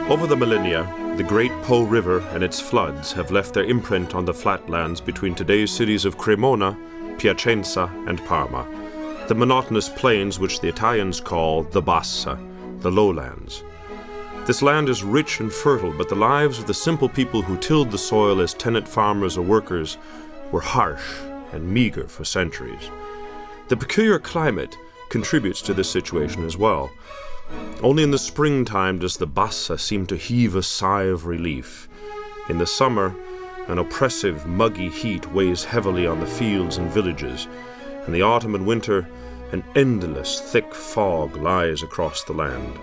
Over the millennia, the great Po River and its floods have left their imprint on the flatlands between today's cities of Cremona, Piacenza, and Parma, the monotonous plains which the Italians call the Bassa, the lowlands. This land is rich and fertile, but the lives of the simple people who tilled the soil as tenant farmers or workers were harsh and meager for centuries. The peculiar climate contributes to this situation as well. Only in the springtime does the Bassa seem to heave a sigh of relief. In the summer, an oppressive, muggy heat weighs heavily on the fields and villages. In the autumn and winter, an endless, thick fog lies across the land.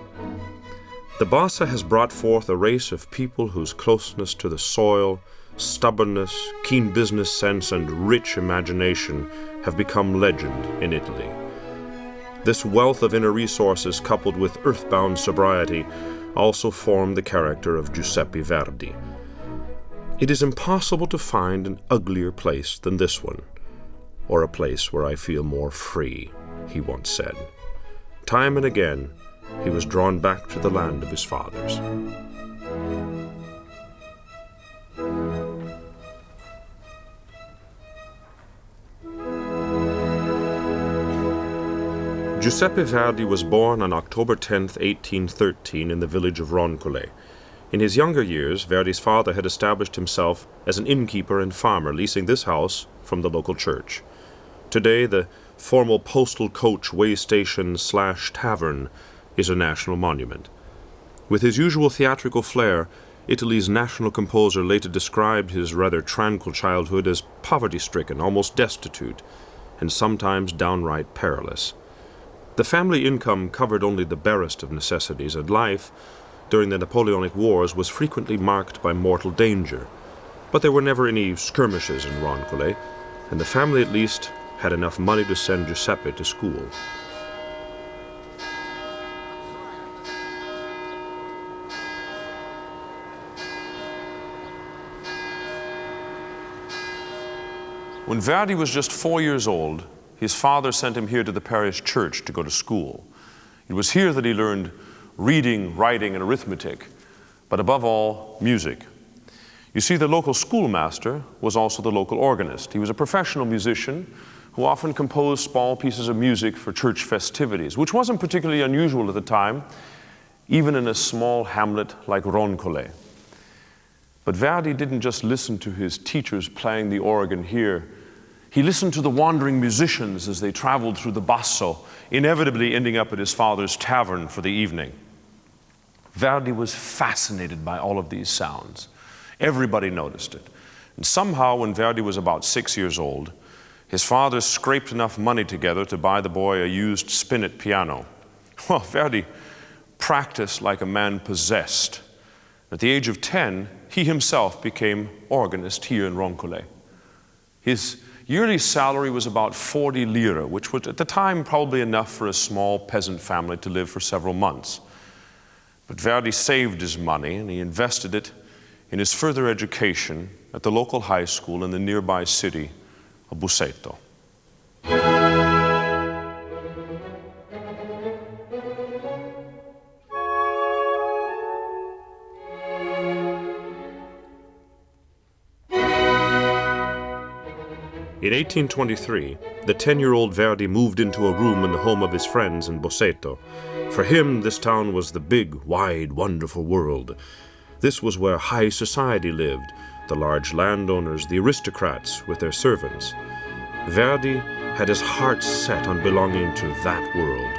The Bassa has brought forth a race of people whose closeness to the soil, stubbornness, keen business sense, and rich imagination have become legend in Italy. This wealth of inner resources, coupled with earthbound sobriety, also form the character of Giuseppe Verdi. It is impossible to find an uglier place than this one, or a place where I feel more free, he once said. Time and again, he was drawn back to the land of his fathers. Giuseppe Verdi was born on October 10, 1813, in the village of Roncole. In his younger years, Verdi's father had established himself as an innkeeper and farmer, leasing this house from the local church. Today, the formal postal coach way station / tavern is a national monument. With his usual theatrical flair, Italy's national composer later described his rather tranquil childhood as poverty-stricken, almost destitute, and sometimes downright perilous. The family income covered only the barest of necessities, and life, during the Napoleonic Wars, was frequently marked by mortal danger. But there were never any skirmishes in Roncole, and the family at least had enough money to send Giuseppe to school. When Verdi was just 4 years old, his father sent him here to the parish church to go to school. It was here that he learned reading, writing, and arithmetic, but above all, music. You see, the local schoolmaster was also the local organist. He was a professional musician who often composed small pieces of music for church festivities, which wasn't particularly unusual at the time, even in a small hamlet like Roncole. But Verdi didn't just listen to his teachers playing the organ here. He listened to the wandering musicians as they traveled through the Basso, inevitably ending up at his father's tavern for the evening. Verdi was fascinated by all of these sounds. Everybody noticed it. And somehow, when Verdi was about 6 years old, his father scraped enough money together to buy the boy a used spinet piano. Well, Verdi practiced like a man possessed. At the age of 10, he himself became organist here in Roncole. His yearly salary was about 40 lire, which was at the time probably enough for a small peasant family to live for several months. But Verdi saved his money and he invested it in his further education at the local high school in the nearby city of Busseto. In 1823, the 10-year-old Verdi moved into a room in the home of his friends in Busseto. For him, this town was the big, wide, wonderful world. This was where high society lived, the large landowners, the aristocrats with their servants. Verdi had his heart set on belonging to that world.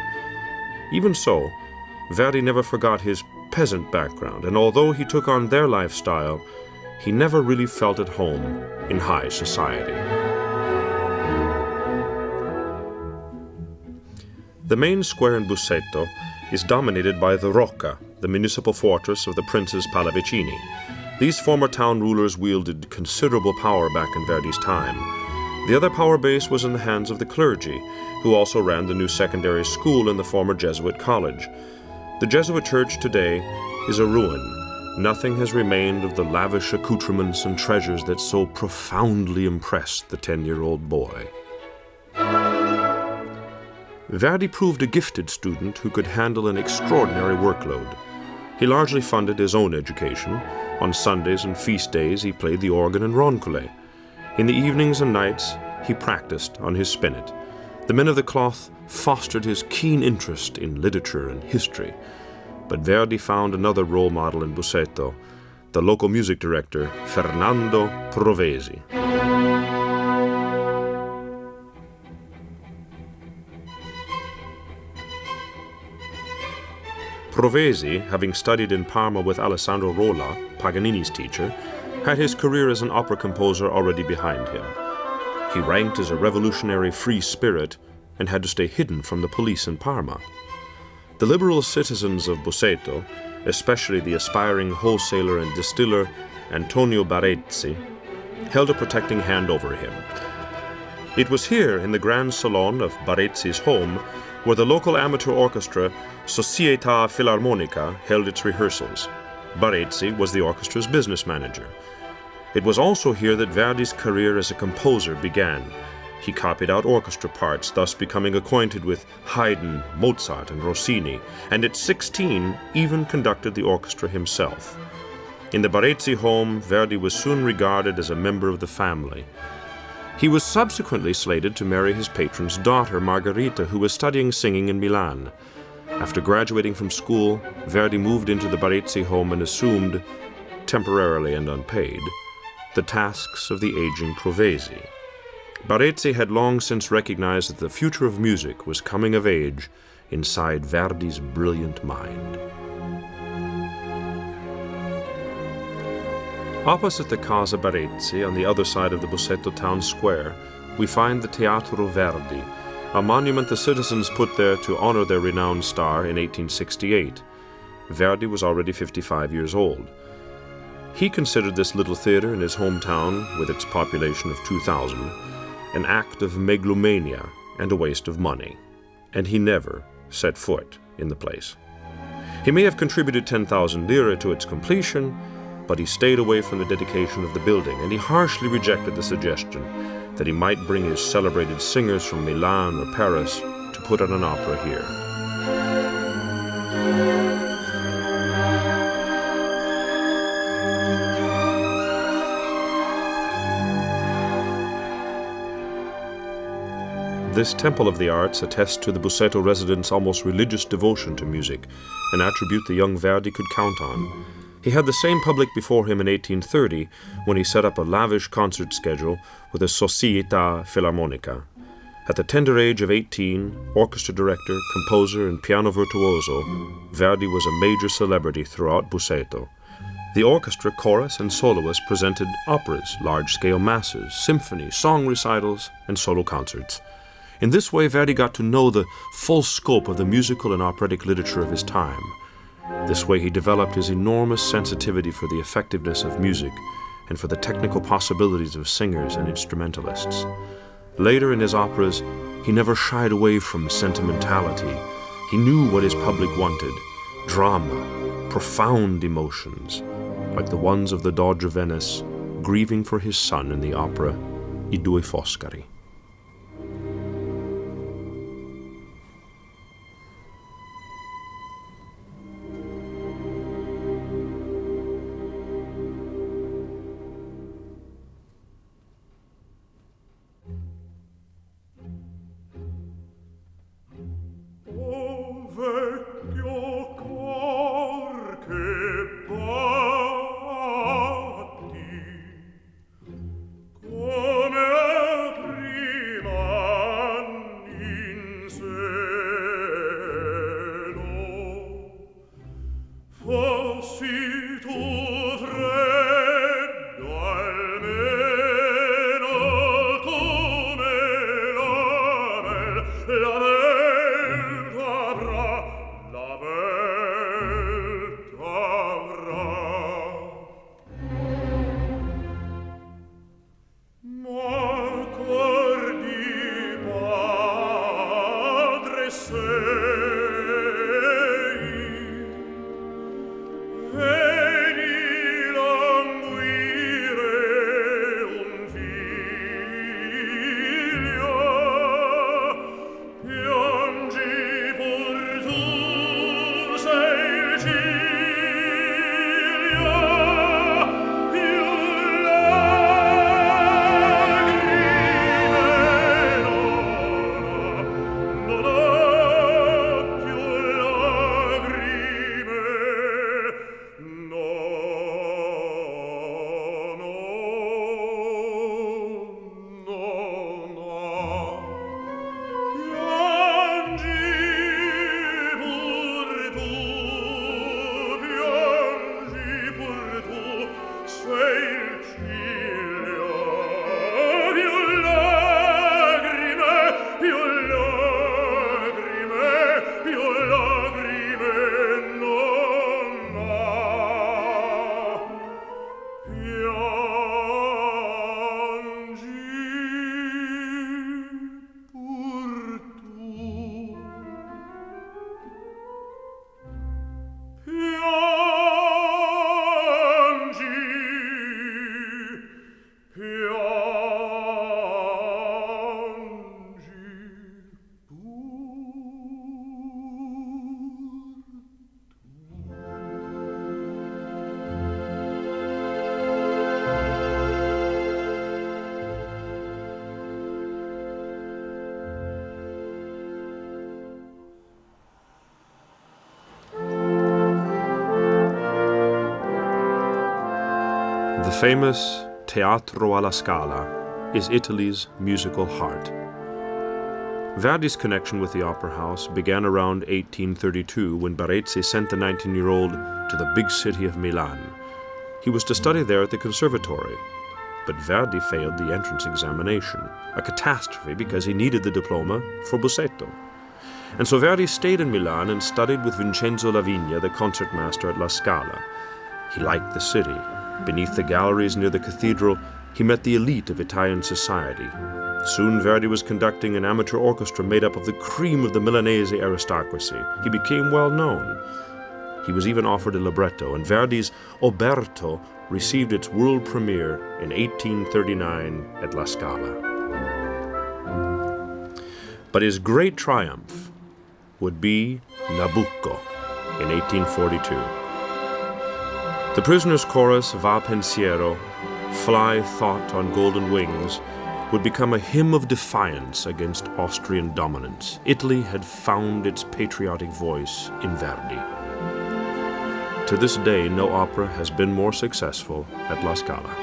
Even so, Verdi never forgot his peasant background, and although he took on their lifestyle, he never really felt at home in high society. The main square in Busseto is dominated by the Rocca, the municipal fortress of the princes Pallavicini. These former town rulers wielded considerable power back in Verdi's time. The other power base was in the hands of the clergy, who also ran the new secondary school in the former Jesuit college. The Jesuit church today is a ruin. Nothing has remained of the lavish accoutrements and treasures that so profoundly impressed the 10-year-old boy. Verdi proved a gifted student who could handle an extraordinary workload. He largely funded his own education. On Sundays and feast days he played the organ and roncole. In the evenings and nights he practiced on his spinet. The men of the cloth fostered his keen interest in literature and history. But Verdi found another role model in Busseto, the local music director, Fernando Provesi. Provesi, having studied in Parma with Alessandro Rolla, Paganini's teacher, had his career as an opera composer already behind him. He ranked as a revolutionary free spirit and had to stay hidden from the police in Parma. The liberal citizens of Busseto, especially the aspiring wholesaler and distiller Antonio Barezzi, held a protecting hand over him. It was here, in the grand salon of Barezzi's home, where the local amateur orchestra Società Philharmonica held its rehearsals. Barezzi was the orchestra's business manager. It was also here that Verdi's career as a composer began. He copied out orchestra parts, thus becoming acquainted with Haydn, Mozart, and Rossini, and at 16 even conducted the orchestra himself. In the Barezzi home, Verdi was soon regarded as a member of the family. He was subsequently slated to marry his patron's daughter, Margherita, who was studying singing in Milan. After graduating from school, Verdi moved into the Barezzi home and assumed, temporarily and unpaid, the tasks of the aging Provesi. Barezzi had long since recognized that the future of music was coming of age inside Verdi's brilliant mind. Opposite the Casa Barezzi, on the other side of the Busseto town square, we find the Teatro Verdi, a monument the citizens put there to honor their renowned star in 1868. Verdi was already 55 years old. He considered this little theater in his hometown, with its population of 2,000, an act of megalomania and a waste of money, and he never set foot in the place. He may have contributed 10,000 lire to its completion, but he stayed away from the dedication of the building, and he harshly rejected the suggestion that he might bring his celebrated singers from Milan or Paris to put on an opera here. This temple of the arts attests to the Busseto residents' almost religious devotion to music, an attribute the young Verdi could count on. He had the same public before him in 1830, when he set up a lavish concert schedule with the Società Philharmonica. At the tender age of 18, orchestra director, composer, and piano virtuoso, Verdi was a major celebrity throughout Busseto. The orchestra, chorus, and soloists presented operas, large-scale masses, symphonies, song recitals, and solo concerts. In this way, Verdi got to know the full scope of the musical and operatic literature of his time. This way, he developed his enormous sensitivity for the effectiveness of music and for the technical possibilities of singers and instrumentalists. Later in his operas, he never shied away from sentimentality. He knew what his public wanted: drama, profound emotions, like the ones of the Doge of Venice grieving for his son in the opera I Due Foscari. Come famous Teatro alla Scala is Italy's musical heart. Verdi's connection with the opera house began around 1832 when Barezzi sent the 19-year-old to the big city of Milan. He was to study there at the conservatory, but Verdi failed the entrance examination, a catastrophe because he needed the diploma for Bussetto. And so Verdi stayed in Milan and studied with Vincenzo Lavigna, the concertmaster at La Scala. He liked the city. Beneath the galleries near the cathedral, he met the elite of Italian society. Soon Verdi was conducting an amateur orchestra made up of the cream of the Milanese aristocracy. He became well known. He was even offered a libretto, and Verdi's Oberto received its world premiere in 1839 at La Scala. But his great triumph would be Nabucco in 1842. The prisoner's chorus, Va Pensiero, Fly Thought on Golden Wings, would become a hymn of defiance against Austrian dominance. Italy had found its patriotic voice in Verdi. To this day, no opera has been more successful at La Scala.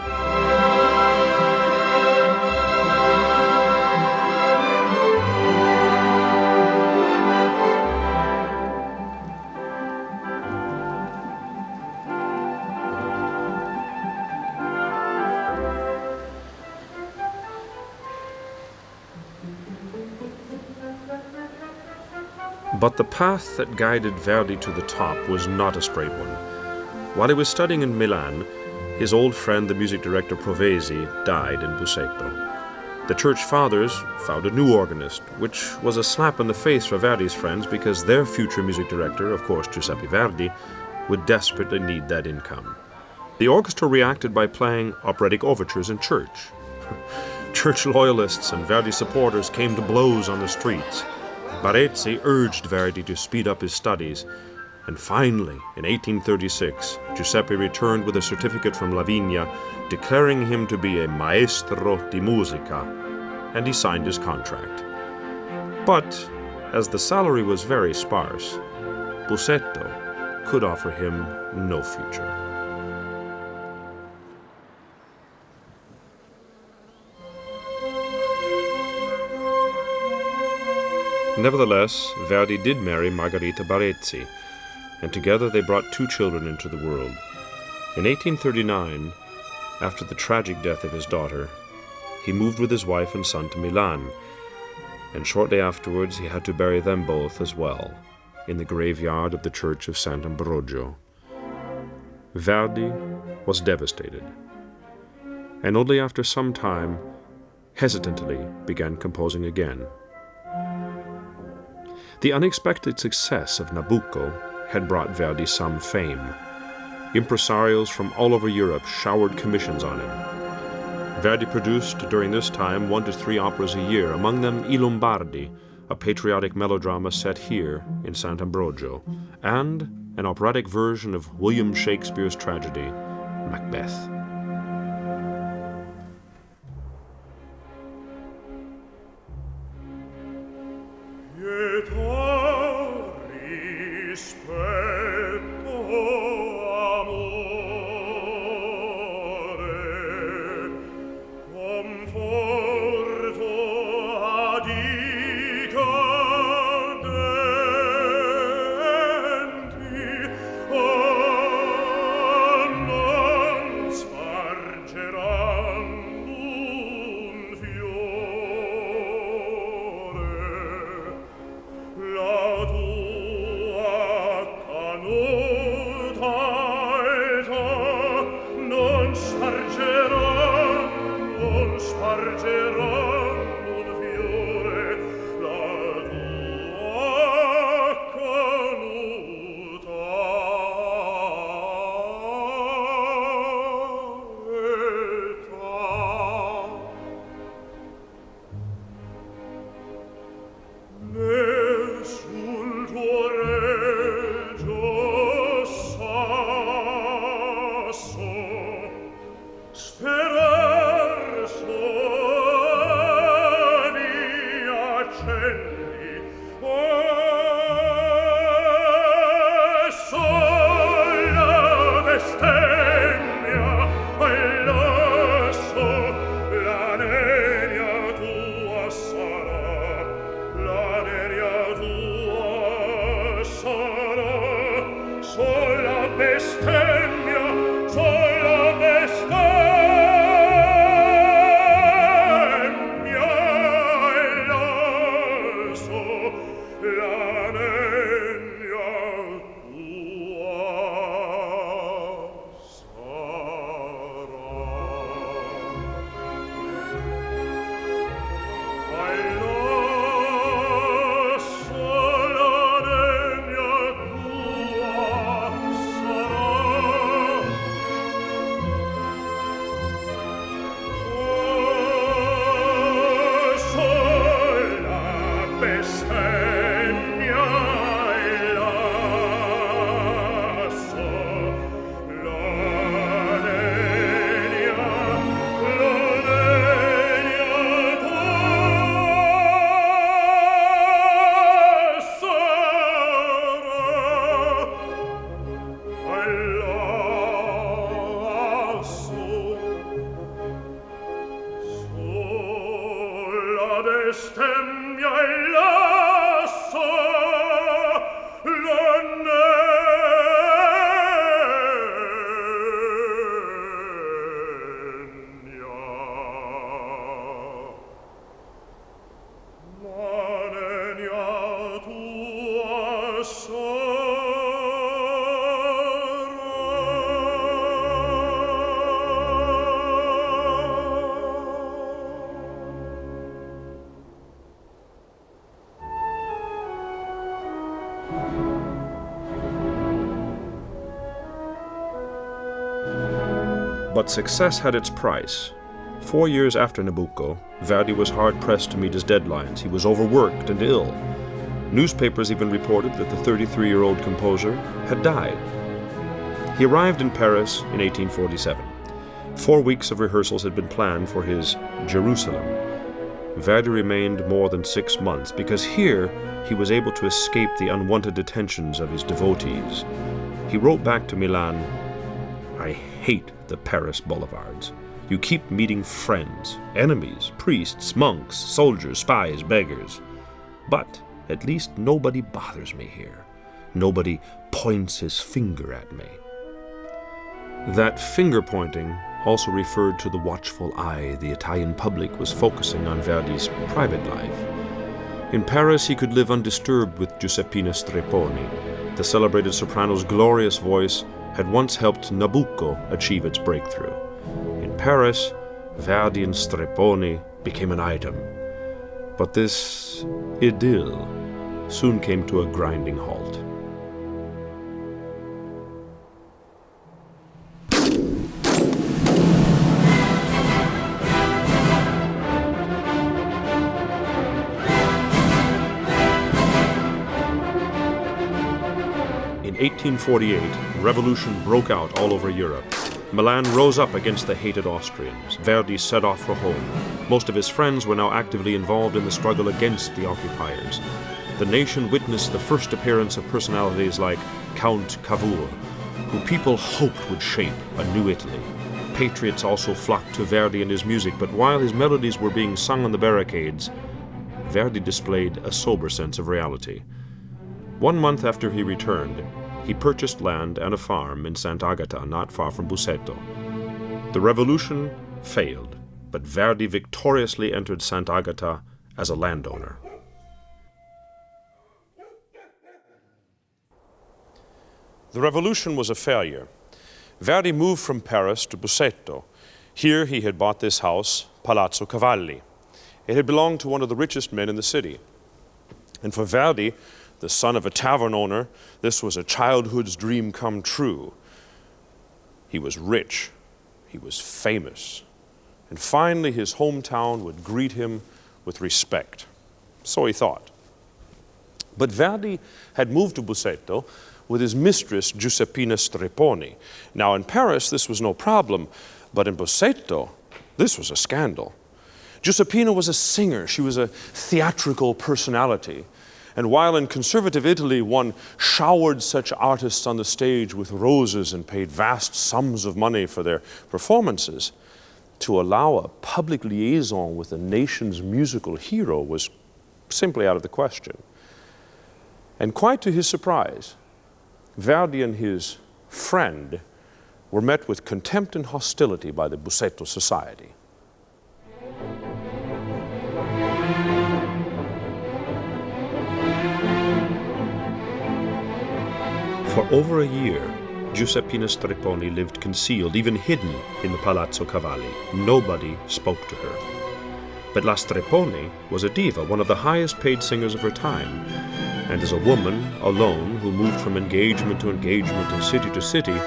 But the path that guided Verdi to the top was not a straight one. While he was studying in Milan, his old friend, the music director Provesi, died in Bussetto. The church fathers found a new organist, which was a slap in the face for Verdi's friends because their future music director, of course Giuseppe Verdi, would desperately need that income. The orchestra reacted by playing operatic overtures in church. Church loyalists and Verdi supporters came to blows on the streets. Barezzi urged Verdi to speed up his studies, and finally, in 1836, Giuseppe returned with a certificate from Lavigna declaring him to be a maestro di musica, and he signed his contract. But, as the salary was very sparse, Bussetto could offer him no future. Nevertheless, Verdi did marry Margherita Barezzi, and together they brought 2 children into the world. In 1839, after the tragic death of his daughter, he moved with his wife and son to Milan, and shortly afterwards he had to bury them both as well, in the graveyard of the church of Sant'Ambrogio. Verdi was devastated, and only after some time, hesitantly began composing again. The unexpected success of Nabucco had brought Verdi some fame. Impresarios from all over Europe showered commissions on him. Verdi produced during this time 1 to 3 operas a year, among them I Lombardi, a patriotic melodrama set here in Sant'Ambrogio, and an operatic version of William Shakespeare's tragedy, Macbeth. Spaventa bestemmia e lasso But success had its price. 4 years after Nabucco, Verdi was hard-pressed to meet his deadlines. He was overworked and ill. Newspapers even reported that the 33-year-old composer had died. He arrived in Paris in 1847. 4 weeks of rehearsals had been planned for his Jerusalem. Verdi remained more than 6 months because here he was able to escape the unwanted attentions of his devotees. He wrote back to Milan, "I hate the Paris boulevards. You keep meeting friends, enemies, priests, monks, soldiers, spies, beggars. But at least nobody bothers me here. Nobody points his finger at me." That finger-pointing also referred to the watchful eye the Italian public was focusing on Verdi's private life. In Paris, he could live undisturbed with Giuseppina Strepponi. The celebrated soprano's glorious voice had once helped Nabucco achieve its breakthrough. In Paris, Verdi and Strepponi became an item. But this idyll soon came to a grinding halt. In 1848, revolution broke out all over Europe. Milan rose up against the hated Austrians. Verdi set off for home. Most of his friends were now actively involved in the struggle against the occupiers. The nation witnessed the first appearance of personalities like Count Cavour, who people hoped would shape a new Italy. Patriots also flocked to Verdi and his music, but while his melodies were being sung on the barricades, Verdi displayed a sober sense of reality. 1 month after he returned, he purchased land and a farm in Sant'Agata, not far from Busseto. The revolution failed, but Verdi victoriously entered Sant'Agata as a landowner. The revolution was a failure. Verdi moved from Paris to Busseto. Here he had bought this house, Palazzo Cavalli. It had belonged to one of the richest men in the city. And for Verdi, the son of a tavern owner, this was a childhood's dream come true. He was rich, he was famous, and finally his hometown would greet him with respect. So he thought. But Verdi had moved to Busseto with his mistress, Giuseppina Strepponi. Now in Paris, this was no problem, but in Busseto, this was a scandal. Giuseppina was a singer, she was a theatrical personality. And while in conservative Italy one showered such artists on the stage with roses and paid vast sums of money for their performances, to allow a public liaison with the nation's musical hero was simply out of the question. And quite to his surprise, Verdi and his friend were met with contempt and hostility by the Busseto society. For over a year, Giuseppina Strepponi lived concealed, even hidden, in the Palazzo Cavalli. Nobody spoke to her. But La Strepponi was a diva, one of the highest-paid singers of her time. And as a woman, alone, who moved from engagement to engagement and city to city,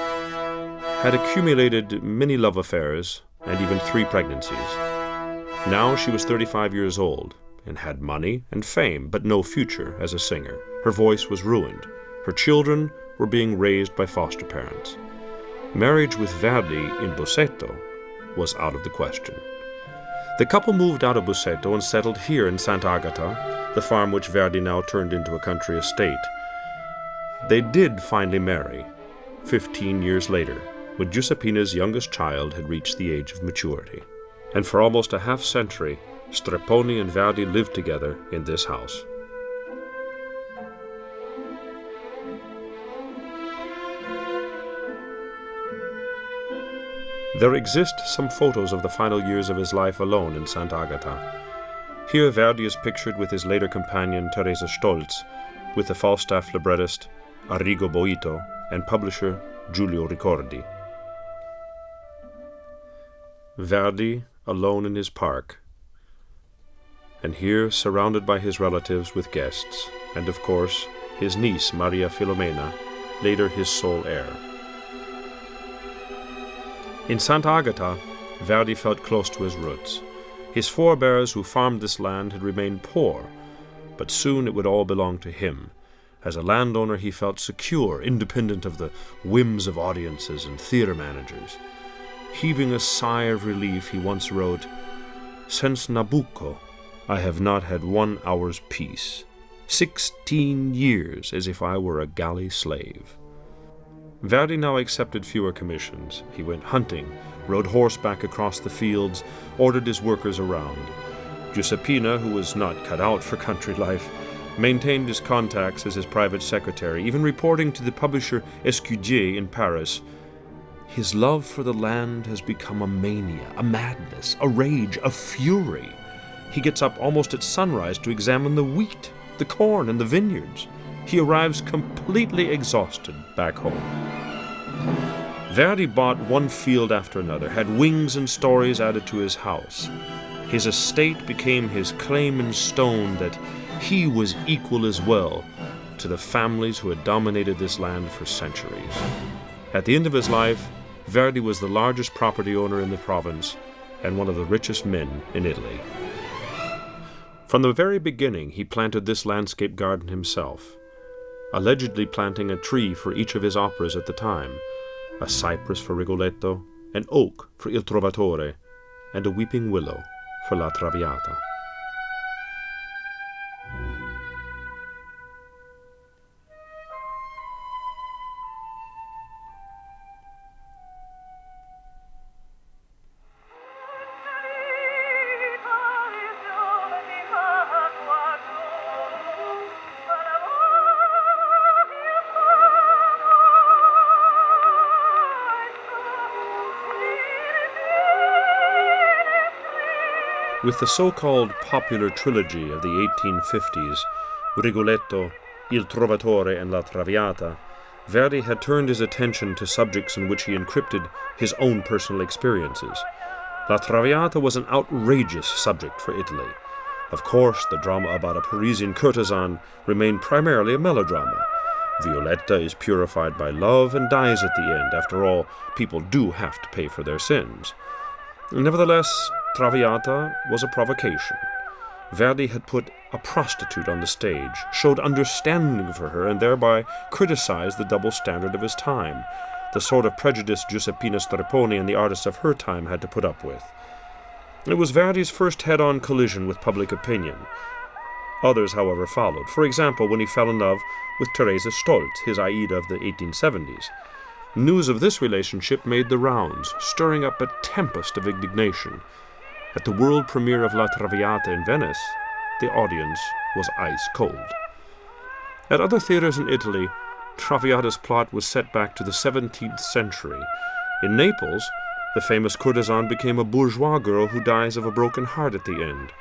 had accumulated many love affairs and even 3 pregnancies. Now she was 35 years old and had money and fame, but no future as a singer. Her voice was ruined. Her children were being raised by foster parents. Marriage with Verdi in Busseto was out of the question. The couple moved out of Busseto and settled here in Sant'Agata, the farm which Verdi now turned into a country estate. They did finally marry, 15 years later, when Giuseppina's youngest child had reached the age of maturity. And for almost a half-century, Strepponi and Verdi lived together in this house. There exist some photos of the final years of his life alone in Sant'Agata. Here Verdi is pictured with his later companion Teresa Stolz, with the Falstaff librettist Arrigo Boito and publisher Giulio Ricordi. Verdi alone in his park, and here surrounded by his relatives with guests, and of course his niece Maria Filomena, later his sole heir. In Sant'Agata, Verdi felt close to his roots. His forebears who farmed this land had remained poor, but soon it would all belong to him. As a landowner, he felt secure, independent of the whims of audiences and theater managers. Heaving a sigh of relief, he once wrote, "Since Nabucco, I have not had 1 hour's peace. 16 years, as if I were a galley slave." Verdi now accepted fewer commissions. He went hunting, rode horseback across the fields, ordered his workers around. Giuseppina, who was not cut out for country life, maintained his contacts as his private secretary, even reporting to the publisher Escudier in Paris, "His love for the land has become a mania, a madness, a rage, a fury. He gets up almost at sunrise to examine the wheat, the corn, and the vineyards. He arrives completely exhausted back home." Verdi bought one field after another, had wings and stories added to his house. His estate became his claim in stone that he was equal as well to the families who had dominated this land for centuries. At the end of his life, Verdi was the largest property owner in the province and one of the richest men in Italy. From the very beginning, he planted this landscape garden himself, allegedly planting a tree for each of his operas at the time, a cypress for Rigoletto, an oak for Il Trovatore, and a weeping willow for La Traviata. With the so-called popular trilogy of the 1850s, Rigoletto, Il Trovatore, and La Traviata, Verdi had turned his attention to subjects in which he encrypted his own personal experiences. La Traviata was an outrageous subject for Italy. Of course, the drama about a Parisian courtesan remained primarily a melodrama. Violetta is purified by love and dies at the end. After all, people do have to pay for their sins. Nevertheless, Traviata was a provocation. Verdi had put a prostitute on the stage, showed understanding for her, and thereby criticized the double standard of his time, the sort of prejudice Giuseppina Strepponi and the artists of her time had to put up with. It was Verdi's first head-on collision with public opinion. Others, however, followed. For example, when he fell in love with Teresa Stolz, his Aida of the 1870s. News of this relationship made the rounds, stirring up a tempest of indignation. At the world premiere of La Traviata in Venice, the audience was ice cold. At other theaters in Italy, Traviata's plot was set back to the 17th century. In Naples, the famous courtesan became a bourgeois girl who dies of a broken heart at the end.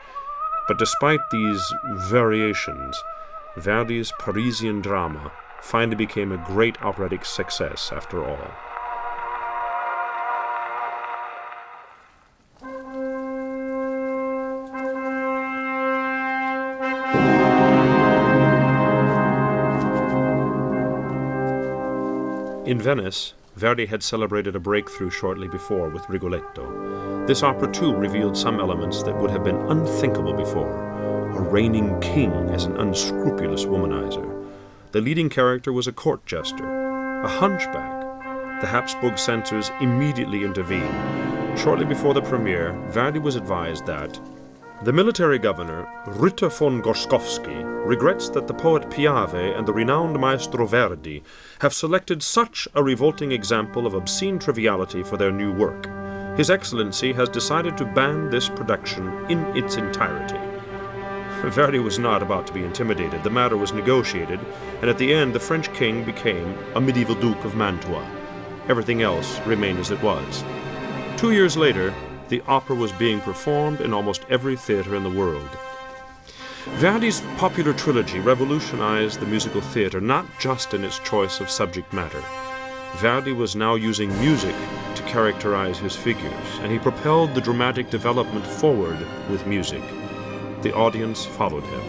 But despite these variations, Verdi's Parisian drama finally became a great operatic success after all. In Venice, Verdi had celebrated a breakthrough shortly before with Rigoletto. This opera too revealed some elements that would have been unthinkable before. A reigning king as an unscrupulous womanizer. The leading character was a court jester, a hunchback. The Habsburg censors immediately intervened. Shortly before the premiere, Verdi was advised that the military governor, Ritter von Gorzkowski, regrets that the poet Piave and the renowned maestro Verdi have selected such a revolting example of obscene triviality for their new work. His Excellency has decided to ban this production in its entirety. Verdi was not about to be intimidated. The matter was negotiated, and at the end the French king became a medieval Duke of Mantua. Everything else remained as it was. 2 years later, the opera was being performed in almost every theater in the world. Verdi's popular trilogy revolutionized the musical theater, not just in its choice of subject matter. Verdi was now using music to characterize his figures, and he propelled the dramatic development forward with music. The audience followed him.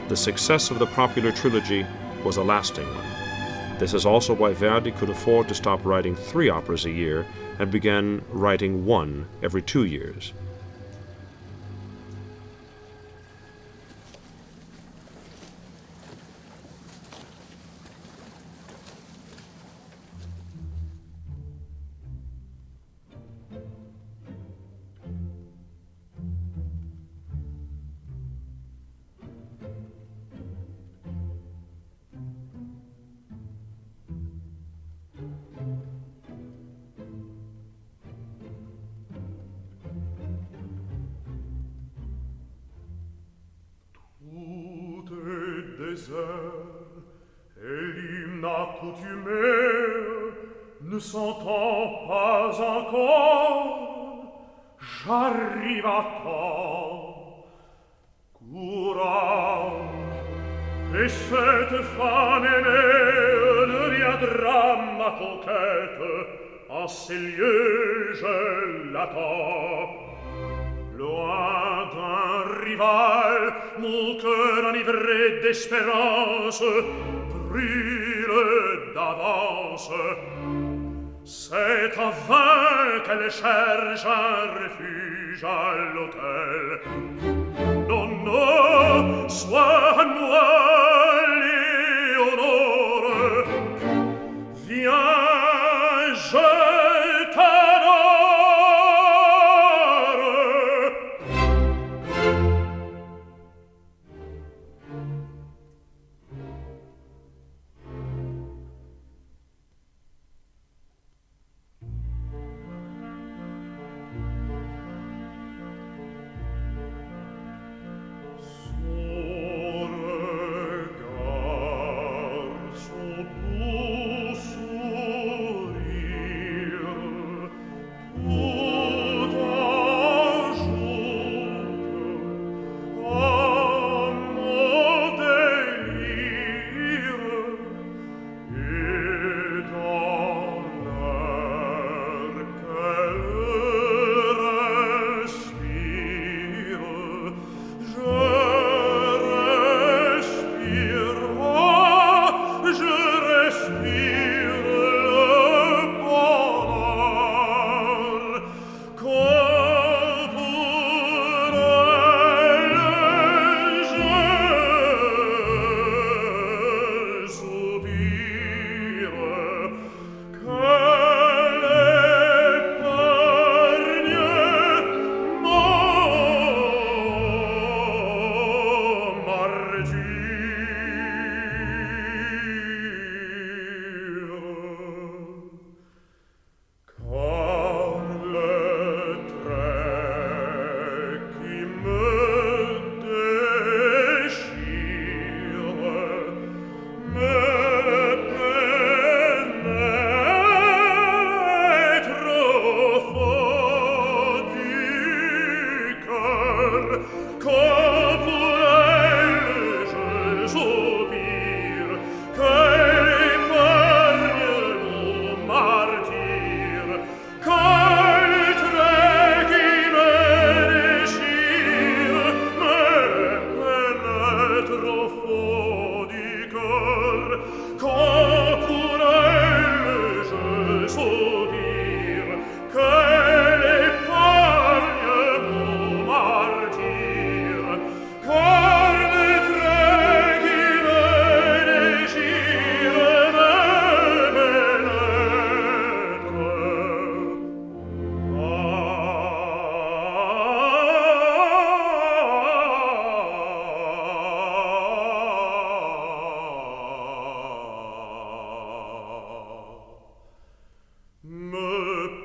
The success of the popular trilogy was a lasting one. This is also why Verdi could afford to stop writing 3 operas a year and began writing 1 every 2 years. Et l'hymne accoutumé ne s'entend pas encore. J'arrive à temps. Courage. Et cette femme aînée deviendra ma conquête. En ces lieux je l'attends. Loin d'un rival, mon cœur enivré d'espérance brûle d'avance. C'est en vain qu'elle cherche un refuge à l'hôtel. Non, non, sois à moi, Léonore. Viens, je t'adore.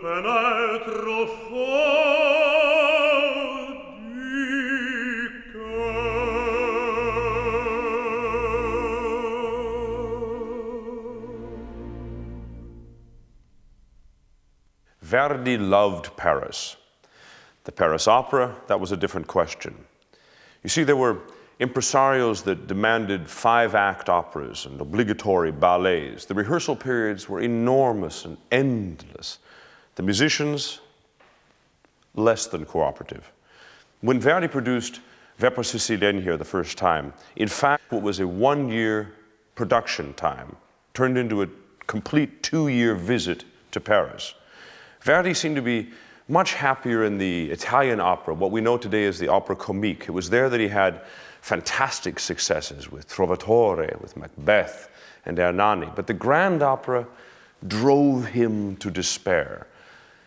pénètre au fond Verdi loved Paris. The Paris Opera, that was a different question. You see, there were impresarios that demanded 5-act operas and obligatory ballets. The rehearsal periods were enormous and endless. The musicians, less than cooperative. When Verdi produced Vecchio Sicilienne here the first time, in fact, what was a 1-year production time turned into a complete 2-year visit to Paris. Verdi seemed to be much happier in the Italian opera, what we know today as the opera comique. It was there that he had fantastic successes with Trovatore, with Macbeth and Ernani. But the grand opera drove him to despair.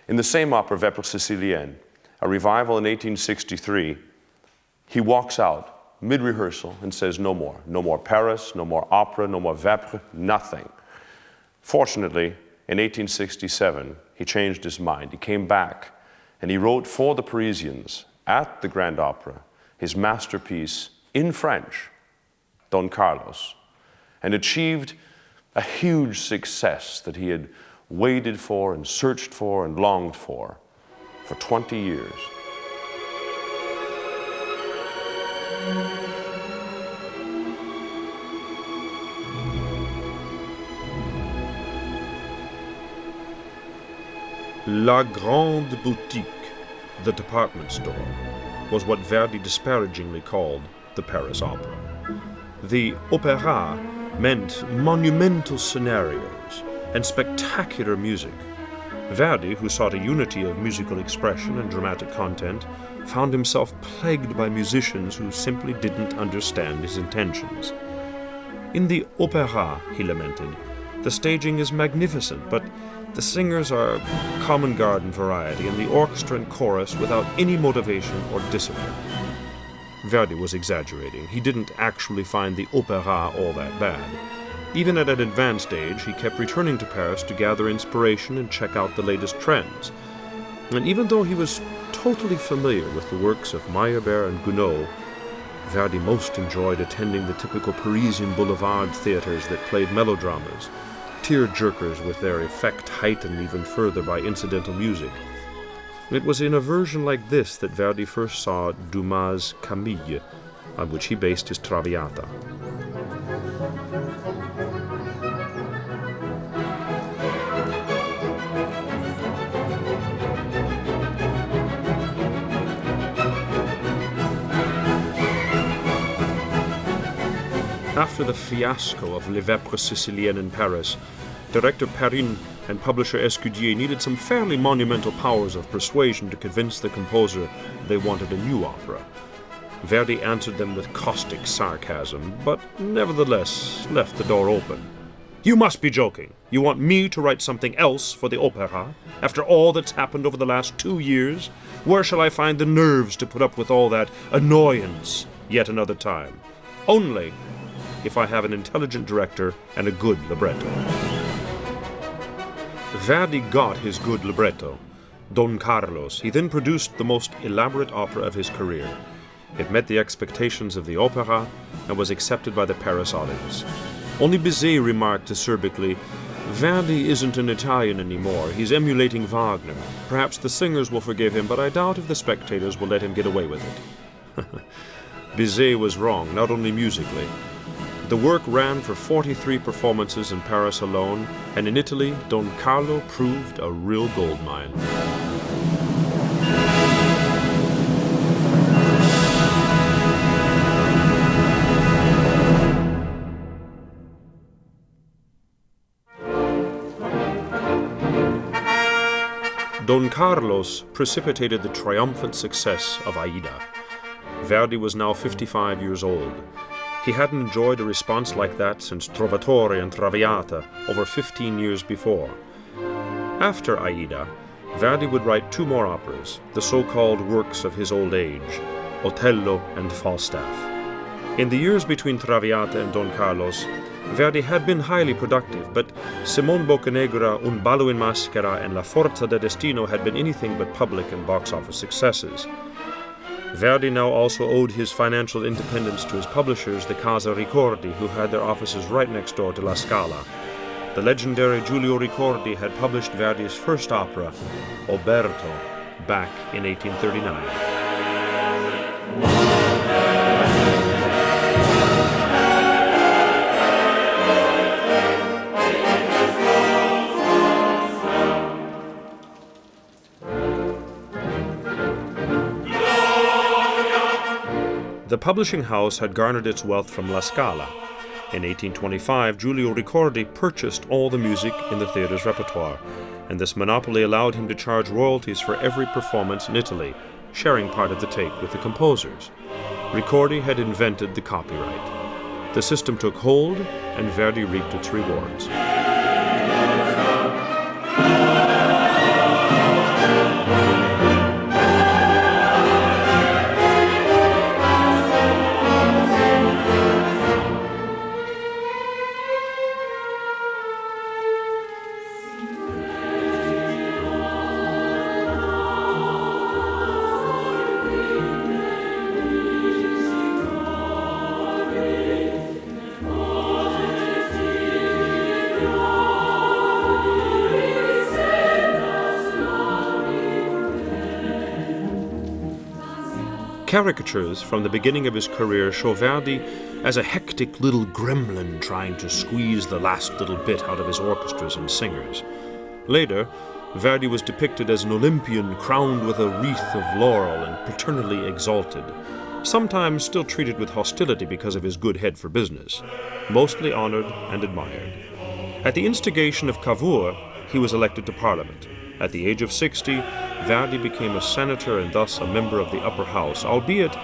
In the same opera, Vecchio Sicilienne, a revival in 1863, he walks out mid-rehearsal and says, no more. No more Paris, no more opera, no more Vepres, nothing. Fortunately, in 1867, he changed his mind. He came back and he wrote for the Parisians at the Grand Opera his masterpiece in French, Don Carlos, and achieved a huge success that he had waited for and searched for and longed for 20 years. La Grande Boutique, the department store, was what Verdi disparagingly called the Paris Opera. The opéra meant monumental scenarios and spectacular music. Verdi, who sought a unity of musical expression and dramatic content, found himself plagued by musicians who simply didn't understand his intentions. In the opéra, he lamented, the staging is magnificent, but the singers are common garden variety, and the orchestra and chorus without any motivation or discipline. Verdi was exaggerating. He didn't actually find the opéra all that bad. Even at an advanced age, he kept returning to Paris to gather inspiration and check out the latest trends. And even though he was totally familiar with the works of Meyerbeer and Gounod, Verdi most enjoyed attending the typical Parisian boulevard theaters that played melodramas, tear-jerkers with their effect heightened even further by incidental music. It was in a version like this that Verdi first saw Dumas' Camille, on which he based his Traviata. After the fiasco of Les Vepres Siciliennes in Paris, director Perrin and publisher Escudier needed some fairly monumental powers of persuasion to convince the composer they wanted a new opera. Verdi answered them with caustic sarcasm, but nevertheless left the door open. "You must be joking. You want me to write something else for the opera? After all that's happened over the last 2 years? Where shall I find the nerves to put up with all that annoyance yet another time? Only if I have an intelligent director and a good libretto." Verdi got his good libretto, Don Carlos. He then produced the most elaborate opera of his career. It met the expectations of the opera and was accepted by the Paris audience. Only Bizet remarked acerbically, "Verdi isn't an Italian anymore. He's emulating Wagner. Perhaps the singers will forgive him, but I doubt if the spectators will let him get away with it." Bizet was wrong, not only musically. The work ran for 43 performances in Paris alone, and in Italy, Don Carlo proved a real goldmine. Don Carlos precipitated the triumphant success of Aida. Verdi was now 55 years old. He hadn't enjoyed a response like that since Trovatore and Traviata over 15 years before. After Aida, Verdi would write 2 more operas, the so-called works of his old age, Otello and Falstaff. In the years between Traviata and Don Carlos, Verdi had been highly productive, but Simon Boccanegra, Un ballo in maschera, and La Forza del Destino had been anything but public and box office successes. Verdi now also owed his financial independence to his publishers, the Casa Ricordi, who had their offices right next door to La Scala. the legendary Giulio Ricordi had published Verdi's first opera, Oberto, back in 1839. The publishing house had garnered its wealth from La Scala. In 1825, Giulio Ricordi purchased all the music in the theater's repertoire, and this monopoly allowed him to charge royalties for every performance in Italy, sharing part of the take with the composers. Ricordi had invented the copyright. The system took hold, and Verdi reaped its rewards. Caricatures from the beginning of his career show Verdi as a hectic little gremlin trying to squeeze the last little bit out of his orchestras and singers. Later, Verdi was depicted as an Olympian crowned with a wreath of laurel and paternally exalted, sometimes still treated with hostility because of his good head for business, mostly honored and admired. At the instigation of Cavour, he was elected to Parliament. At the age of 60, Verdi became a senator and thus a member of the upper house, albeit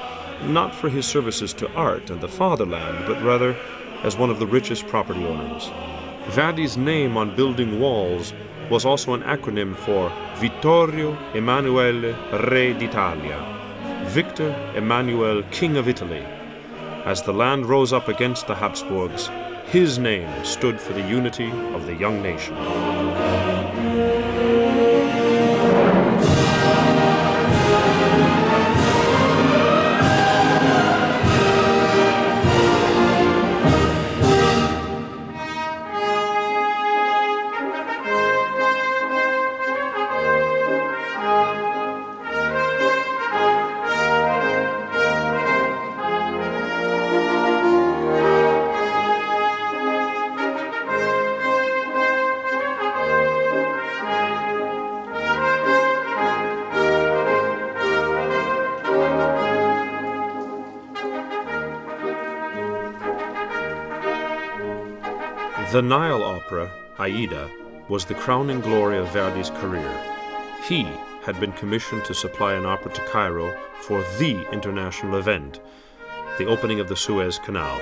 not for his services to art and the fatherland, but rather as one of the richest property owners. Verdi's name on building walls was also an acronym for Vittorio Emanuele Re d'Italia, Victor Emmanuel, King of Italy. As the land rose up against the Habsburgs, his name stood for the unity of the young nation. The Nile opera, Aida, was the crowning glory of Verdi's career. He had been commissioned to supply an opera to Cairo for the international event, the opening of the Suez Canal.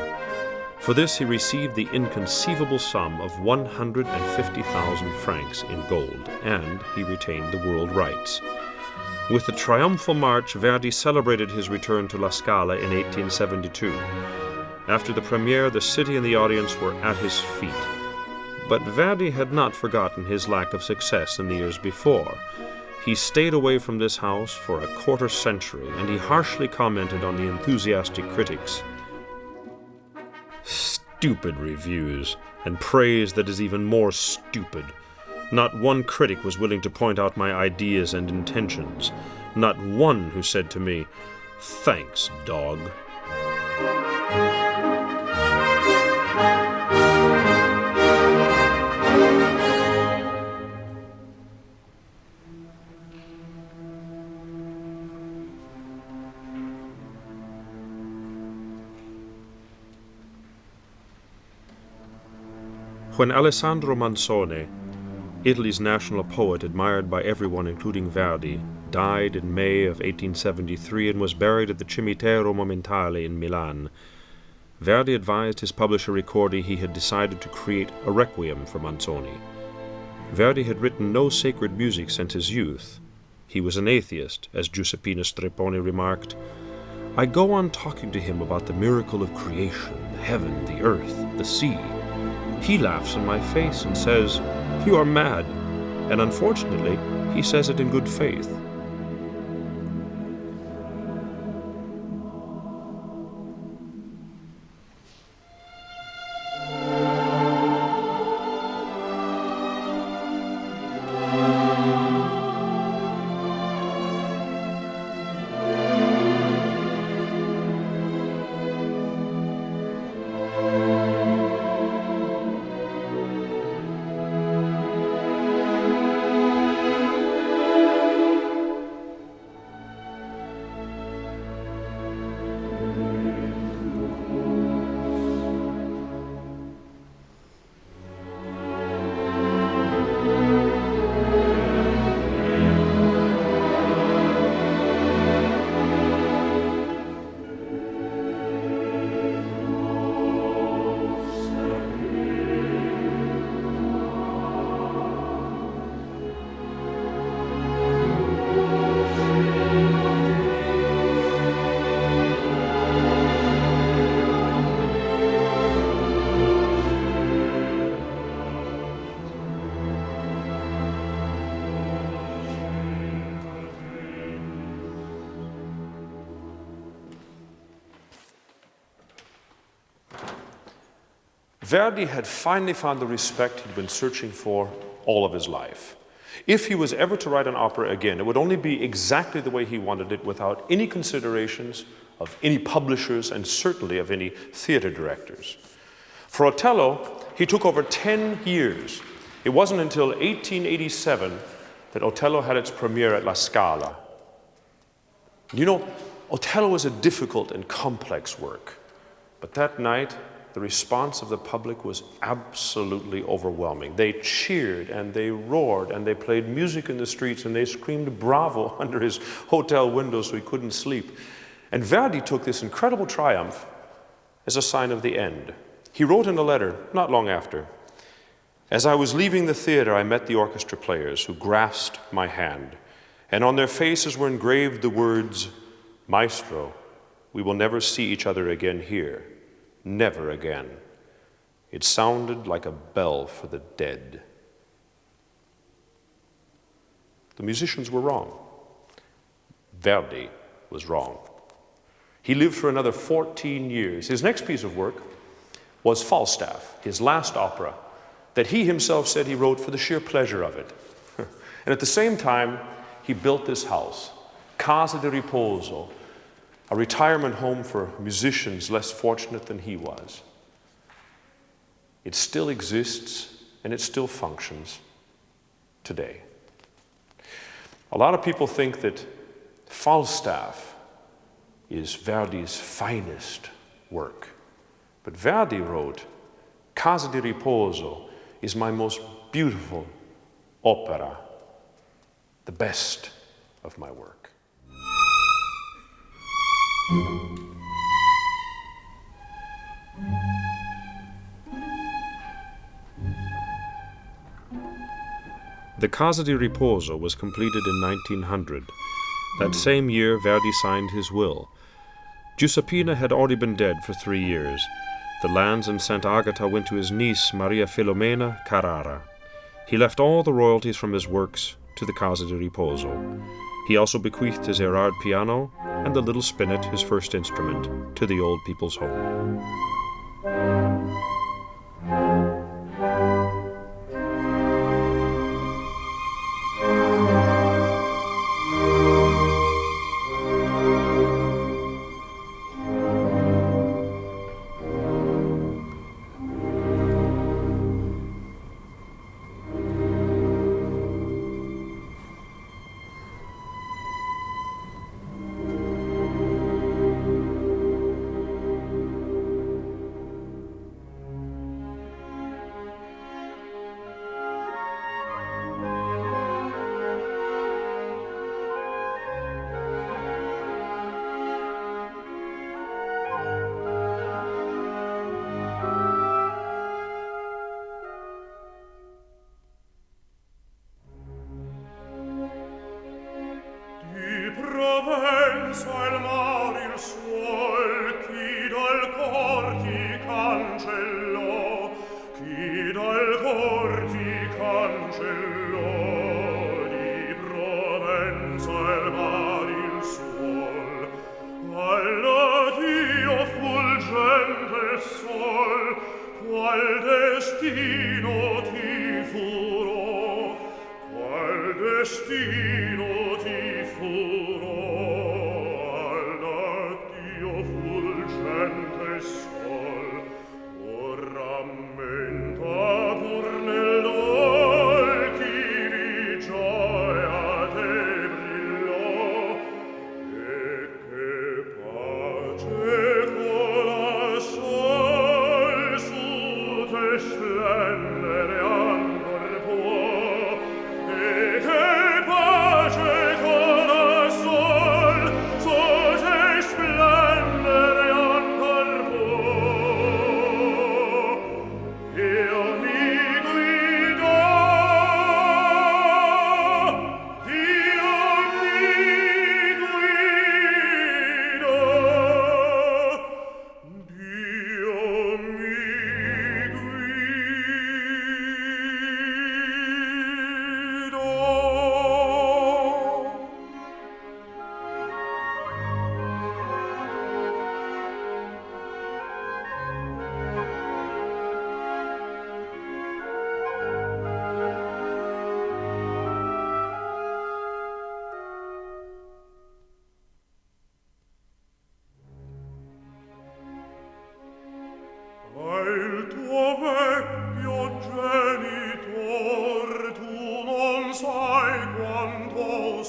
For this he received the inconceivable sum of 150,000 francs in gold, and he retained the world rights. With the triumphal march, Verdi celebrated his return to La Scala in 1872. After the premiere, the city and the audience were at his feet. But Verdi had not forgotten his lack of success in the years before. He stayed away from this house for a quarter century, and he harshly commented on the enthusiastic critics. Stupid reviews, and praise that is even more stupid. Not one critic was willing to point out my ideas and intentions. Not one who said to me, "Thanks, dog." When Alessandro Manzoni, Italy's national poet admired by everyone including Verdi, died in May of 1873 and was buried at the Cimitero Momentale in Milan, Verdi advised his publisher Ricordi he had decided to create a requiem for Manzoni. Verdi had written no sacred music since his youth. He was an atheist, as Giuseppe Streponi remarked. I go on talking to him about the miracle of creation, the heaven, the earth, the sea. He laughs in my face and says, "You are mad," and unfortunately, he says it in good faith. Verdi had finally found the respect he'd been searching for all of his life. If he was ever to write an opera again, it would only be exactly the way he wanted it, without any considerations of any publishers and certainly of any theater directors. For Otello, he took over 10 years. It wasn't until 1887 that Otello had its premiere at La Scala. You know, Otello was a difficult and complex work, but that night, the response of the public was absolutely overwhelming. They cheered and they roared and they played music in the streets and they screamed bravo under his hotel window so he couldn't sleep. And Verdi took this incredible triumph as a sign of the end. He wrote in a letter not long after, "As I was leaving the theater, I met the orchestra players who grasped my hand, and on their faces were engraved the words, 'Maestro, we will never see each other again here. Never again.' It sounded like a bell for the dead." The musicians were wrong. Verdi was wrong. He lived for another 14 years. His next piece of work was Falstaff, his last opera, that he himself said he wrote for the sheer pleasure of it. And at the same time, he built this house, Casa di Riposo, a retirement home for musicians less fortunate than he was. It still exists and it still functions today. A lot of people think that Falstaff is Verdi's finest work. But Verdi wrote, "Casa di Riposo is my most beautiful opera, the best of my work." The Casa di Riposo was completed in 1900. That same year, Verdi signed his will. Giuseppina had already been dead for 3 years. The lands in Sant'Agata went to his niece, Maria Filomena Carrara. He left all the royalties from his works to the Casa di Riposo. He also bequeathed his Erard piano and the little spinet, his first instrument, to the old people's home. Provenza il mare il suol, chi dal cor ti cancellò, chi dal cor ti cancellò. Di Provenza il mare il suol, all'addio fulgente sol, qual destino ti furò, qual destino ti furò. Pace con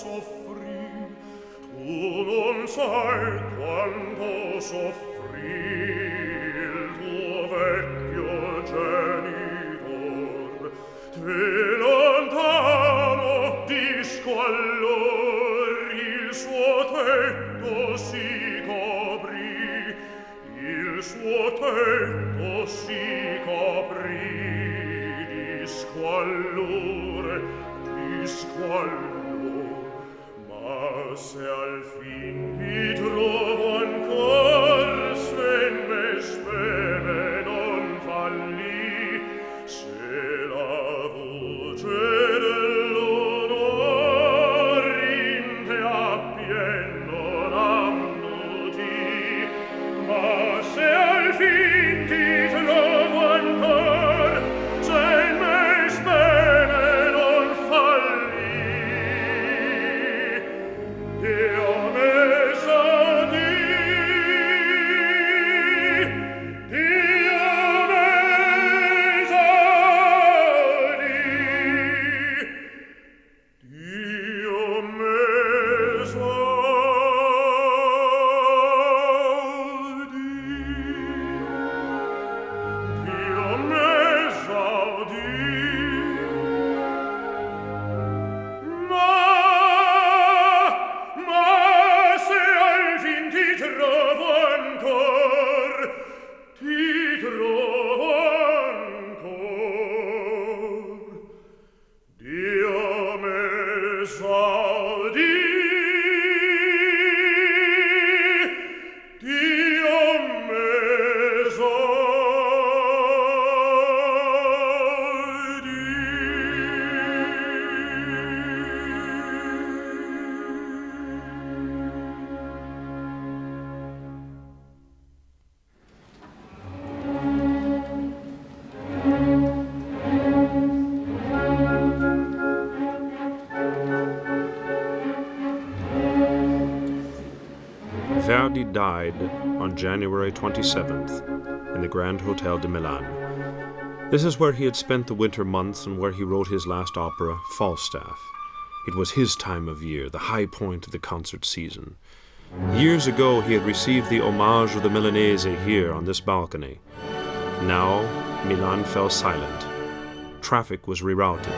soffrì, tu non sai quanto soffrì il tuo vecchio genitor. Te lontano di squallor il suo tetto si coprì, il suo tetto si coprì di squallore, di squallore. Ma se al fin ti trovo ancor, se in me speme non falli, se la voce dell'onor in te appieno n'ammuti, ma se al fin ti trovo ancor, se in me speme non falli, Dio me sa di, Dio me sa di, Dio me sa di, Dio me sa di. Ma se al fin ti trovo ancor, ti trovo ancor, Dio me sa di, Dio me sa di. Verdi died on January 27th in the Grand Hotel de Milan. This is where he had spent the winter months and where he wrote his last opera, Falstaff. It was his time of year, the high point of the concert season. Years ago he had received the homage of the Milanese here on this balcony. Now Milan fell silent. Traffic was rerouted.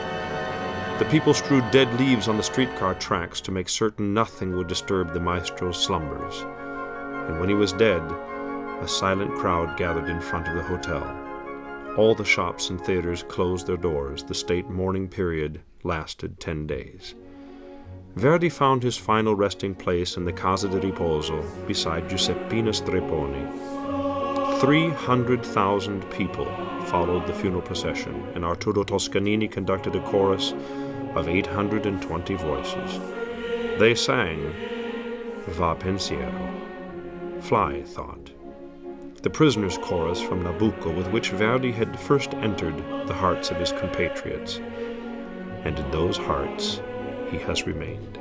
The people strewed dead leaves on the streetcar tracks to make certain nothing would disturb the maestro's slumbers. And when he was dead, a silent crowd gathered in front of the hotel. All the shops and theaters closed their doors. The state mourning period lasted 10 days. Verdi found his final resting place in the Casa di Riposo beside Giuseppina Streponi. 300,000 people followed the funeral procession, and Arturo Toscanini conducted a chorus of 820 voices. They sang Va Pensiero, Fly Thought, the prisoner's chorus from Nabucco with which Verdi had first entered the hearts of his compatriots. And in those hearts he has remained.